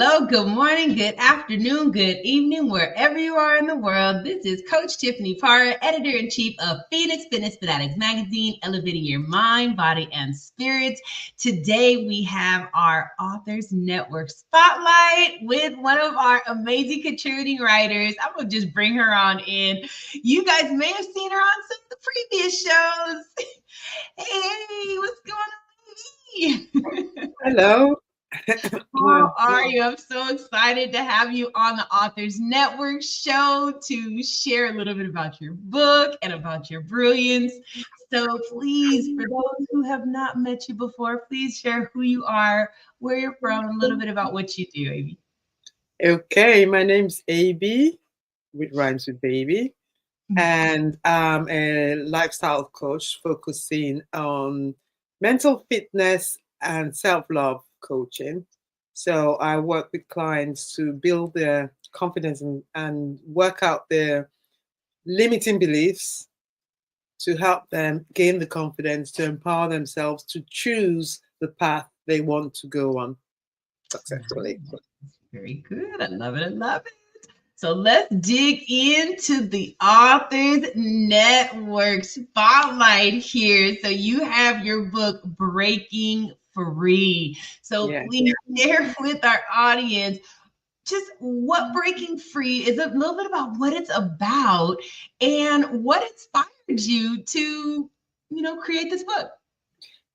hello, good morning, good afternoon, good evening, wherever you are in the world. This is Coach Tiffany Parra, Editor-in-Chief of Phoenix Fitness Fanatics Magazine, elevating your mind, body, and spirits. Today, we have our Authors Network Spotlight with one of our amazing contributing writers. I'm going to just bring her on in. You guys may have seen her on some of the previous shows. Hey, what's going on? Hello. How are you? I'm so excited to have you on the Authors Network show to share a little bit about your book and about your brilliance. So please, for those who have not met you before, please share who you are, where you're from, a little bit about what you do, Ebi. Okay, my name's Ebi, which rhymes with baby, and I'm a lifestyle coach focusing on mental fitness and self-love coaching. So I work with clients to build their confidence and work out their limiting beliefs to help them gain the confidence to empower themselves to choose the path they want to go on successfully. Very good. I love it. I love it. So let's dig into the Authors Network spotlight here. So you have your book, Breaking Free. So Yeah. please share with our audience just what Breaking Free is, a little bit about what it's about and what inspired you to, create this book.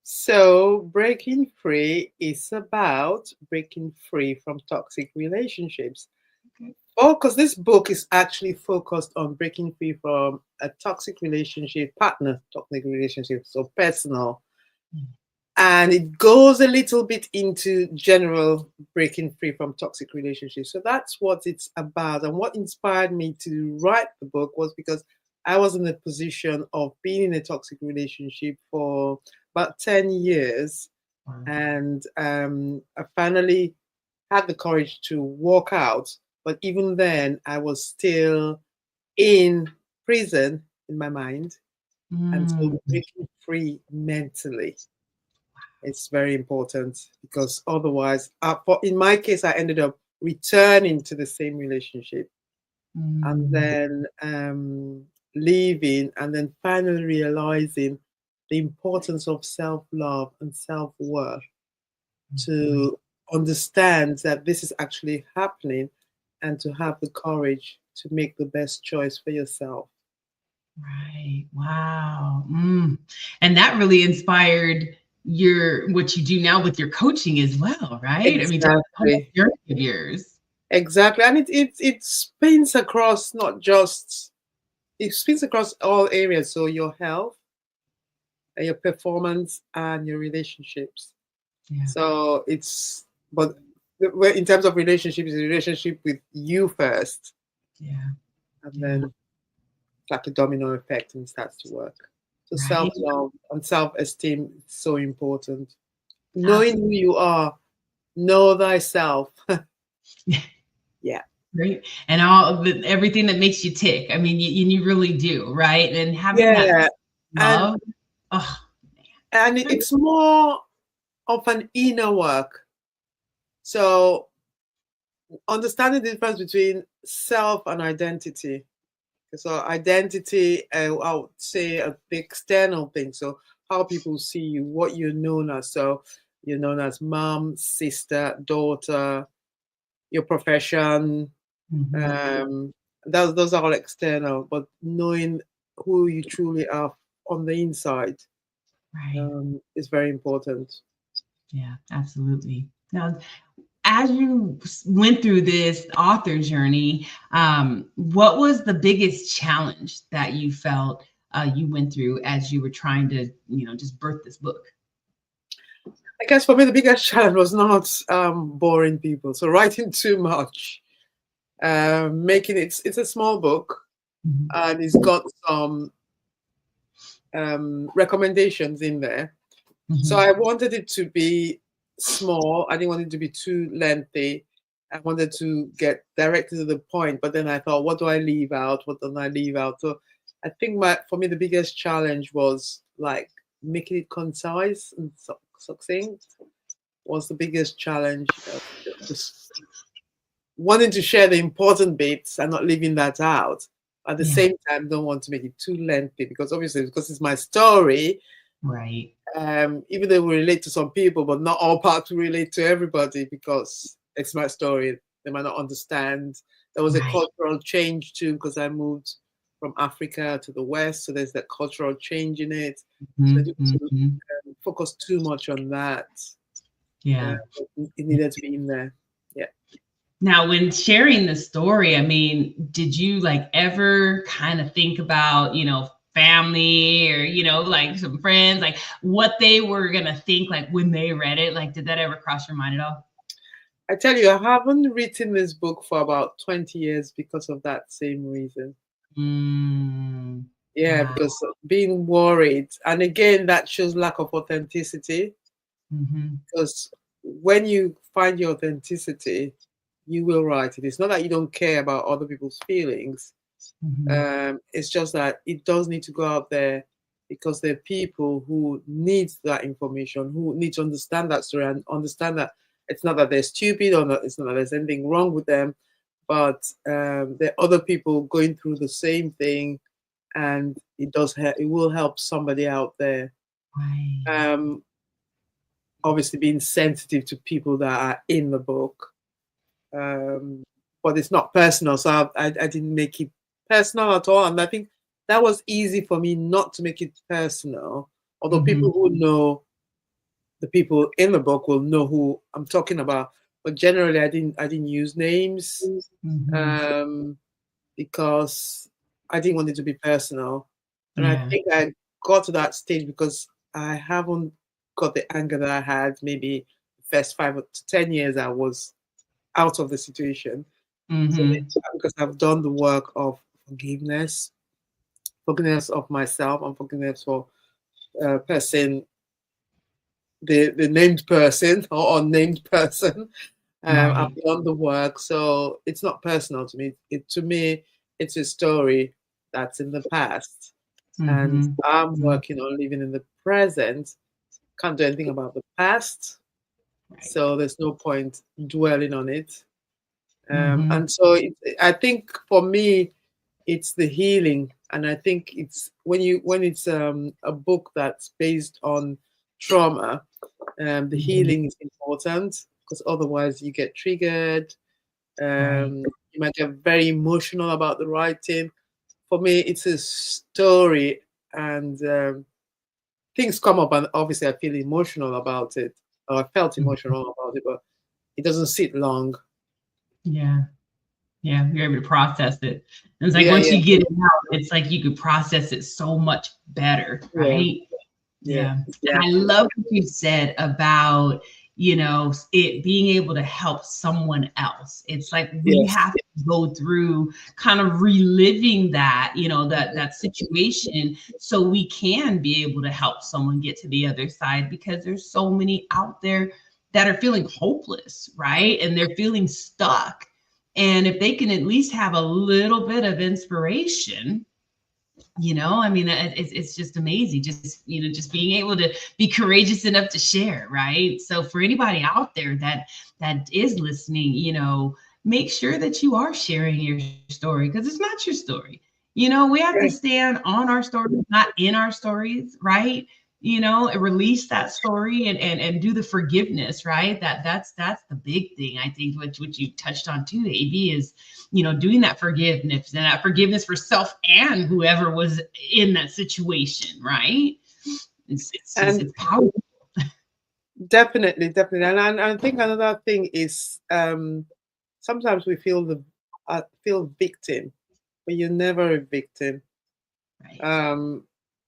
So, breaking free is about breaking free from toxic relationships. Okay. Oh, because this book is actually focused on breaking free from a toxic relationship, partner toxic relationship, so personal. And it goes a little bit into general breaking free from toxic relationships. So that's what it's about. And what inspired me to write the book was because I was in a position of being in a toxic relationship for about 10 years. Wow. And I finally had the courage to walk out. But even then, I was still in prison in my mind. And so Mm. breaking free mentally is very important because otherwise, in my case, I ended up returning to the same relationship and Mm. then leaving and then finally realizing the importance of self-love and self-worth to understand that this is actually happening and to have the courage to make the best choice for yourself. Right. Wow. And that really inspired what you do now with your coaching as well, right? I mean, just the whole Exactly. journey of yours. Exactly. And it spins across not just it spins across all areas. So your health, your performance, and your relationships. Yeah. So but in terms of relationships, it's a relationship with you first, Yeah. and Yeah. then it's like a domino effect and starts to work. So Right. self-love and self-esteem is so important. Knowing Absolutely. who you are, know thyself. Yeah. Right. And everything that makes you tick. I mean, you really do, right? And having that Yeah. And love. Oh, and it's more of an inner work. So understanding the difference between self and identity. So identity, I would say, the external thing. So how people see you, what you're known as. So you're known as mom, sister, daughter, your profession. mhm. Um, those are all external. But knowing who you truly are on the inside Right. is very important. Yeah, absolutely. Now, as you went through this author journey, what was the biggest challenge that you felt you went through as you were trying to, just birth this book? I guess for me, the biggest challenge was not boring people. So writing too much, making it's a small book Mhm. and it's got some recommendations in there. So Mhm. I wanted it to be small. I didn't want it to be too lengthy. I wanted to get directly to the point, but then I thought, what do I leave out? What don't I leave out? So I think for me the biggest challenge was like making it concise and succinct. was the biggest challenge. Just wanting to share the important bits and not leaving that out. At the Yeah. same time, don't want to make it too lengthy because obviously, because it's my story, Right. even though we relate to some people, but not all parts relate to everybody because it's my story. They might not understand. There was a Right. cultural change too because I moved from Africa to the West, so there's that cultural change in it. So I didn't want to Mm-hmm. focus too much on that. Uh, Yeah. it needed to be in there. Yeah. Now, when sharing the story, I mean, did you like ever kind of think about, family or, like some friends, like what they were gonna think like when they read it? Like, did that ever cross your mind at all? I tell you, I haven't written this book for about 20 years because of that same reason. Mm, Yeah, wow. because being worried. And again, that shows lack of authenticity. Mm-hmm. Because when you find your authenticity, you will write it. It's not that you don't care about other people's feelings. Mm-hmm. It's just that it does need to go out there because there are people who need that information, who need to understand that story and understand that it's not that they're stupid or not, it's not that there's anything wrong with them, but there are other people going through the same thing, and it will help somebody out there. Right. Um, Obviously, being sensitive to people that are in the book, um, but it's not personal, so I didn't make it personal at all, and I think that was easy for me not to make it personal. Although Mm-hmm. people who know the people in the book will know who I'm talking about, but generally I didn't use names Mm-hmm. um, because I didn't want it to be personal, and I Yeah. think I got to that stage because I haven't got the anger that I had maybe the first 5 to 10 years I was out of the situation. So Mm-hmm. because I've done the work of forgiveness, forgiveness of myself, and forgiveness for person, the named person or unnamed person. I've Right. done the work, so it's not personal to me. To me, it's a story that's in the past, and Mm-hmm. I'm Mm-hmm. working on living in the present. Can't do anything about the past, Right. so there's no point dwelling on it. Mm-hmm. And so I think for me, it's the healing, and I think it's when it's a book that's based on trauma, the Mm-hmm. healing is important because otherwise you get triggered. Right. You might get very emotional about the writing. For me, it's a story, and things come up, and obviously I feel emotional about it, or I felt Mhm. emotional about it, but it doesn't sit long. Yeah. Yeah, you're able to process it. And it's like Yeah, once yeah, you get it out, it's like you could process it so much better, yeah, right? yeah, Yeah. And I exactly. love what you said about, it being able to help someone else. It's like we Yes. have to go through kind of reliving that, that situation so we can be able to help someone get to the other side because there's so many out there that are feeling hopeless, right? And they're feeling stuck. And if they can at least have a little bit of inspiration, I mean, it's just amazing. Just, just being able to be courageous enough to share, right? So for anybody out there that is listening, make sure that you are sharing your story because it's not your story. We have to Yeah. stand on our stories, not in our stories, right? And release that story and do the forgiveness, right? That's the big thing, I think, which you touched on too, AB, is doing that forgiveness and that forgiveness for self and whoever was in that situation, right? It's just And it's powerful. definitely, definitely. And I think another thing is sometimes we feel victim, but you're never a victim. Right. Um,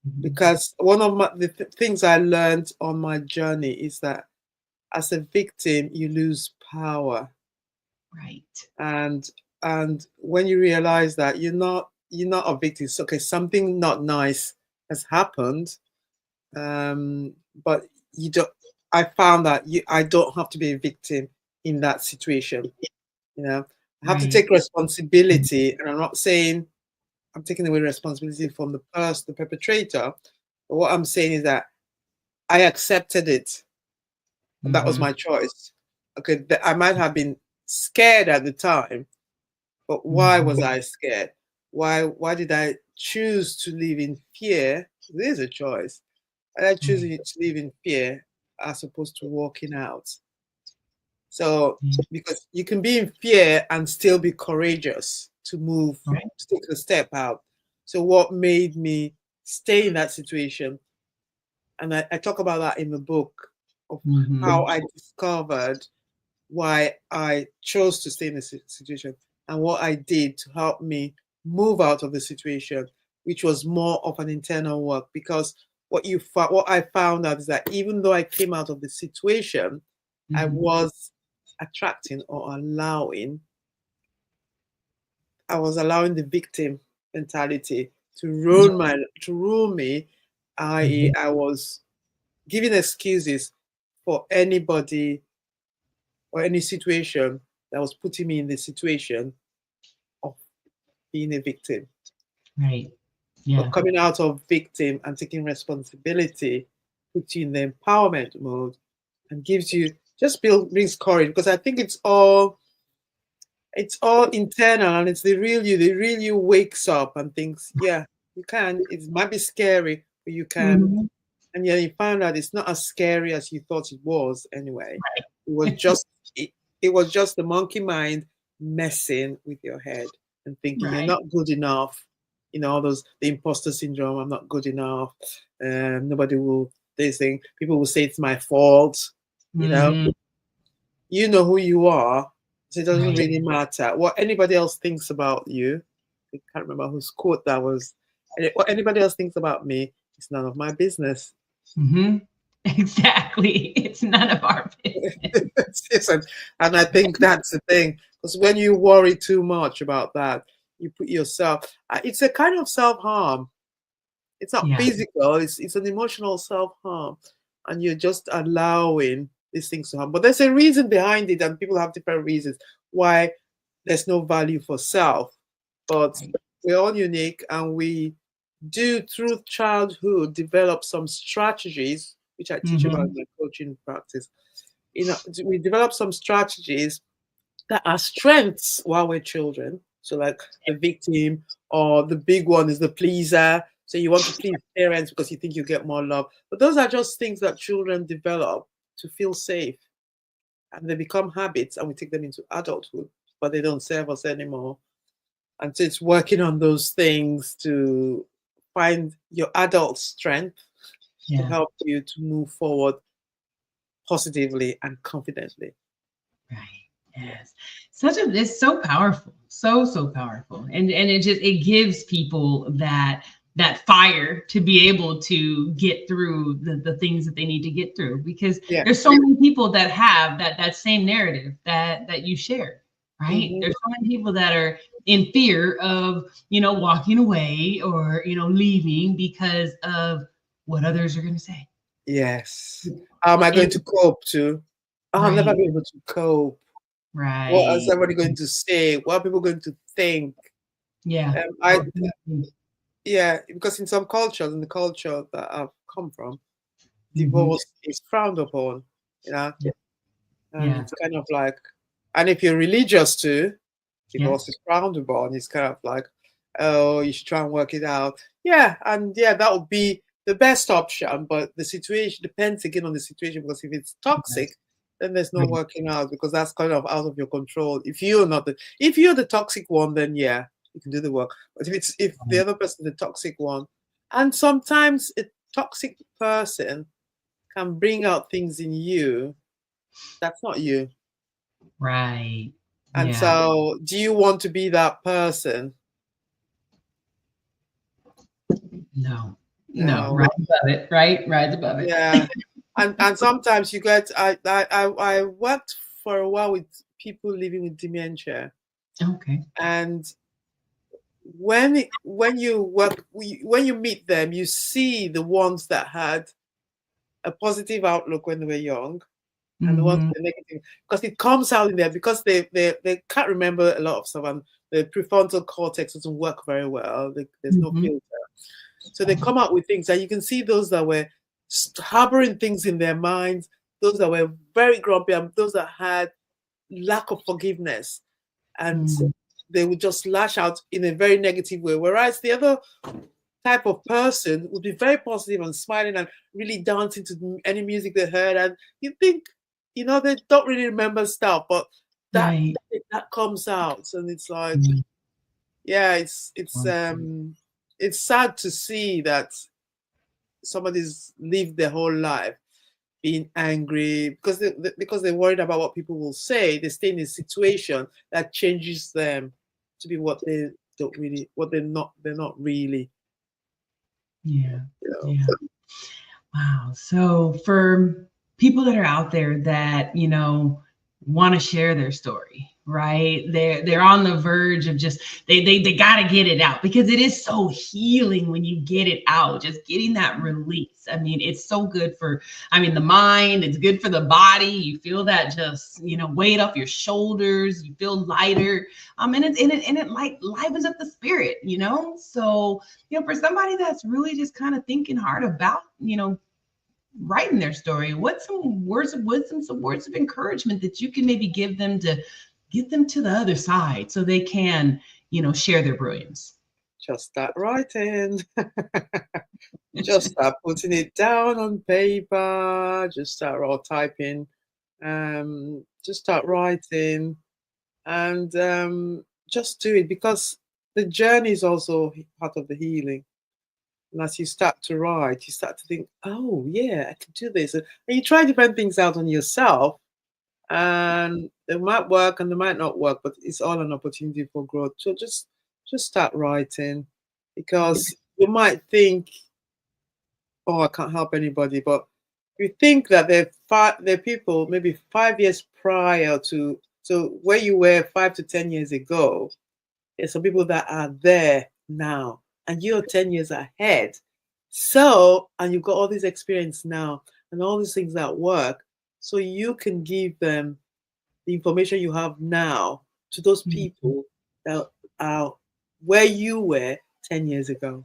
Mhm. because one of the things I learned on my journey is that as a victim, you lose power, Right. and when you realize that you're not a victim, it's okay, something not nice has happened, but you don't. I found that I don't have to be a victim in that situation. You know, I have to Right. take responsibility, and I'm not saying I'm taking away responsibility from the person, the perpetrator. But what I'm saying is that I accepted it, And that was Mm-hmm. my choice. Okay, I might have been scared at the time, but why was I scared? Why did I choose to live in fear? There's a choice. And I choose Right. to live in fear as opposed to walking out. So because you can be in fear and still be courageous to move, Right. to take a step out. So what made me stay in that situation? And I talk about that in the book of how Mm-hmm. I discovered why I chose to stay in the situation and what I did to help me move out of the situation, which was more of an internal work. Because what I found out is that even though I came out of the situation, I Mm-hmm. was attracting or allowing, I was allowing the victim mentality to rule me. Mm-hmm. I was giving excuses for anybody or any situation that was putting me in the situation of being a victim. Right. But Yeah. coming out of victim and taking responsibility puts you in the empowerment mode and gives you brings courage, because I think it's all internal, and it's the real you wakes up and thinks, yeah, you can. It might be scary, but you can. Mm-hmm. And yeah, you found out it's not as scary as you thought it was anyway. It was just it was just the monkey mind messing with your head and thinking you're Right. not good enough. You know, all those the imposter syndrome, I'm not good enough. Nobody will this thing. People will say it's my fault. You know, Mm-hmm. you know who you are, so it doesn't Right. really matter what anybody else thinks about you. I can't remember whose quote that was. What anybody else thinks about me, it's none of my business. Mm-hmm. Exactly. It's none of our business. Isn't. And I think that's the thing, because when you worry too much about that, you put yourself. It's a kind of self harm. It's not Yeah. physical. It's an emotional self harm, and you're just allowing these things to happen. But there's a reason behind it, and people have different reasons why there's no value for self. But Right. we're all unique, and we do through childhood develop some strategies, which I teach about Mm-hmm. in my coaching practice. We develop some strategies that are strengths while we're children. So, like the victim, or the big one is the pleaser. So, you want to please parents because you think you get more love. But those are just things that children develop to feel safe, and they become habits, and we take them into adulthood, but they don't serve us anymore. And so, it's working on those things to find your adult strength to Yeah. help you to move forward positively and confidently. Right. Yeah. Yes. Such a it's so powerful. So so powerful. And it gives people that fire to be able to get through the things that they need to get through, because Yeah. there's so many people that have that same narrative that you share, right? Hmm. There's so many people that are in fear of, walking away or, leaving because of what others are going to say. Yes. How am I going And to cope too? I'll never right, be able to cope. What is right. everybody going to say? What are people going to think? Yeah. I Yeah, because in some cultures, in the culture that I've come from, Mhm. divorce is frowned upon, you know, Yeah. and Yeah. it's kind of like, and if you're religious too, divorce Yes. is frowned upon. It's kind of like, oh, you should try and work it out. Yeah, and yeah, that would be the best option, but the situation depends again on the situation, because if it's toxic, Yes. then there's no Right. working out, because that's kind of out of your control. If you're the toxic one, then yeah, you can do the work. But if the Right. other person the toxic one, and sometimes a toxic person can bring out things in you that's not you. Right. And Yeah. so, do you want to be that person? No. No. No. Right above it. Right. Right above it. Yeah. And sometimes you get I worked for a while with people living with dementia, Okay. and when you meet them, you see the ones that had a positive outlook when they were young, and the ones Mm-hmm. with the negative, because it comes out in there, because they can't remember a lot of stuff, and the prefrontal cortex doesn't work very well. There's no Mm-hmm. filter. So they come out with things, and you can see those that were harboring things in their minds, those that were very grumpy, and those that had lack of forgiveness, and Mm, they would just lash out in a very negative way. Whereas the other type of person would be very positive and smiling and really dancing to any music they heard, and you think, they don't really remember stuff, but that right. that comes out, and it's like, Mm, yeah, it's sad to see that somebody's lived their whole life being angry because because they're worried about what people will say. They stay in a situation that changes them to be what they don't really, what they're not really. yeah. You know. Yeah. Wow. So for people that are out there that, want to share their story, right? They're on the verge of just they got to get it out because it is so healing when you get it out, just getting that release. I mean, it's so good for, the mind, it's good for the body. You feel that just, weight off your shoulders, you feel lighter. And it like livens up the spirit, So, for somebody that's really just kind of thinking hard about, writing their story, what's some words of wisdom, some words of encouragement that you can maybe give them to get them to the other side so they can, share their brilliance? Just start writing. Just start putting it down on paper. Just start all typing. Just start writing, and just do it, because the journey is also part of the healing. And as you start to write, you start to think, oh, yeah, I can do this. And you try different things out on yourself, and they might work and they might not work, but it's all an opportunity for growth. So just start writing, because you might think, oh, I can't help anybody, but you think that they're people maybe 5 years prior to, so where you were 5 to 10 years ago. There's some people that are there now, and you're 10 years ahead. So, and you've got all this experience now and all these things that work. So you can give them the information you have now to those Mhm. people that are where you were 10 years ago.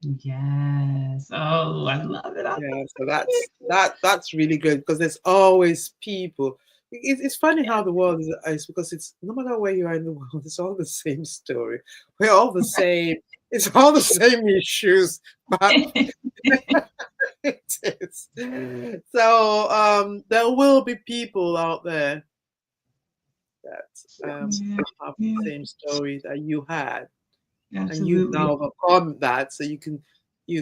Yes. Oh, I love it. I love Yeah, so it. that's really good, because there's always people. It's funny how the world is, because it's, no matter where you are in the world, it's all the same story. We're all the same. It's all the same issues, but it is. So there will be people out there that Yeah, have yeah, the same story that you had, and you've absolutely. now overcome that, so you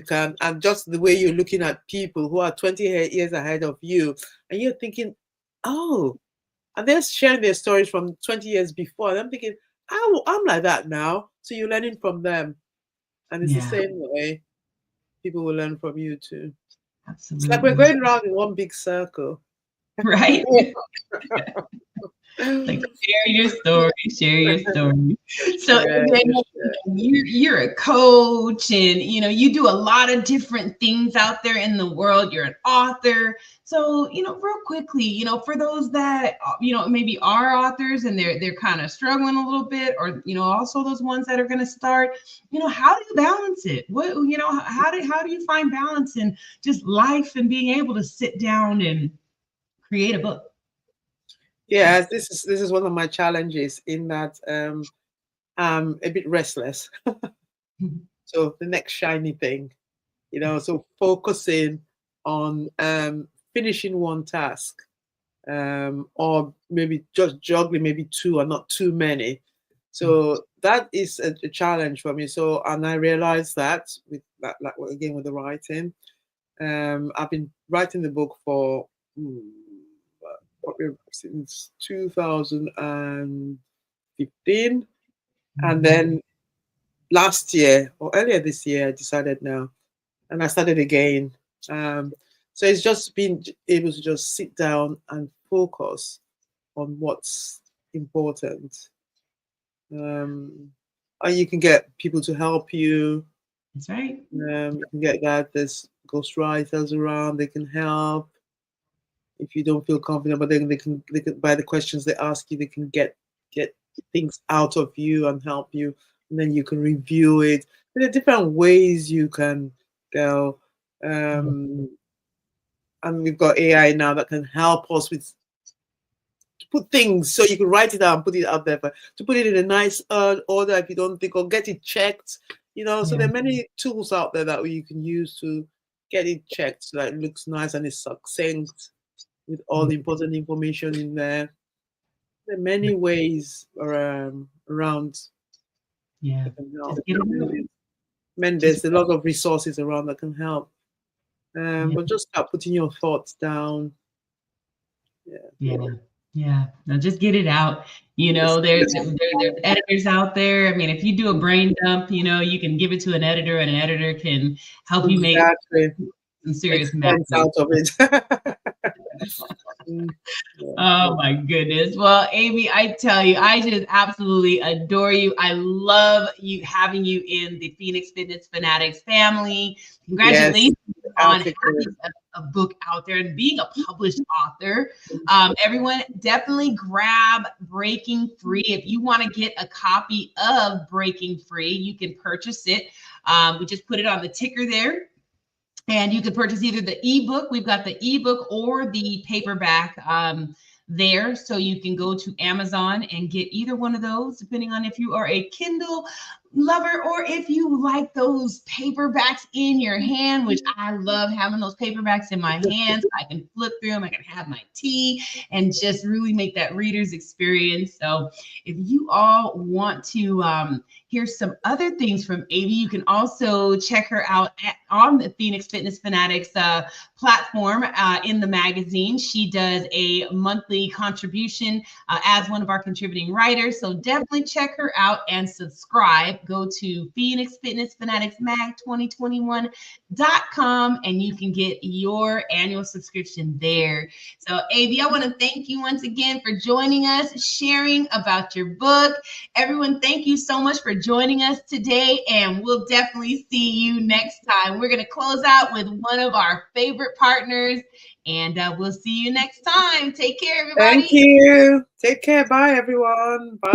can, and just the way you're looking at people who are 20 years ahead of you, and you're thinking, oh, and they're sharing their stories from 20 years before, and I'm thinking, oh, I'm like that now. So you're learning from them, and it's the Yeah, same way people will learn from you too. It's like we're absolutely. going around in one big circle. Right? Like share your story, share your story. So Share, AJ, share. you're a coach, and you do a lot of different things out there in the world. You're an author. So, real quickly, for those that maybe are authors and they're kind of struggling a little bit, or also those ones that are going to start, how do you balance it? How do you find balance in just life and being able to sit down and create a book? Yes, this is one of my challenges, in that I'm a bit restless. So the next shiny thing, so focusing on finishing one task, or maybe just juggling maybe two, or not too many. So that is a challenge for me. So, and I realized that with that, like, again, with the writing, I've been writing the book for probably since 2015, and Mhm. then last year or earlier this year, I decided now, and I started again. Um, so it's just been able to just sit down and focus on what's important. And you can get people to help you. That's right. You can get that. There's ghostwriters around. They can help if you don't feel confident, but then they can by the questions they ask you, they can get things out of you and help you, and then you can review it. There are different ways you can go. Um, and we've got AI now that can help us with to put things, so you can write it down, put it out there, but to put it in a nice order if you don't think, or get it checked. So there are many tools out there that you can use to get it checked so that it looks nice and it's succinct with all the important information in there. There are many ways around that can help. There's a lot of resources around that can help. But just start putting your thoughts down. Yeah. Now just get it out. There's editors out there. I mean, if you do a brain dump, you can give it to an editor, and an editor can help you make some serious sense out of it. Oh my goodness. Well, Amy, I tell you, I just absolutely adore you. I love having you in the Phoenix Fitness Fanatics family. Congratulations on having a book out there and being a published author. Everyone, definitely grab Breaking Free. If you want to get a copy of Breaking Free, you can purchase it. We just put it on the ticker there. And you can purchase either the ebook. We've got the ebook or the paperback there. So you can go to Amazon and get either one of those, depending on if you are a Kindle lover or if you like those paperbacks in your hand, which I love having those paperbacks in my hands. I can flip through them. I can have my tea and just really make that reader's experience. So if you all want to hear some other things from Ebi, you can also check her out on the Phoenix Fitness Fanatics platform in the magazine. She does a monthly contribution as one of our contributing writers. So definitely check her out and subscribe. Go to Phoenix Fitness Fanatics Mag 2021.com and you can get your annual subscription there. So Ebi, I want to thank you once again for joining us, sharing about your book. Everyone, thank you so much for joining us today, and we'll definitely see you next time. We're going to close out with one of our favorite partners, and we'll see you next time. Take care, everybody. Thank you. Take care. Bye, everyone. Bye.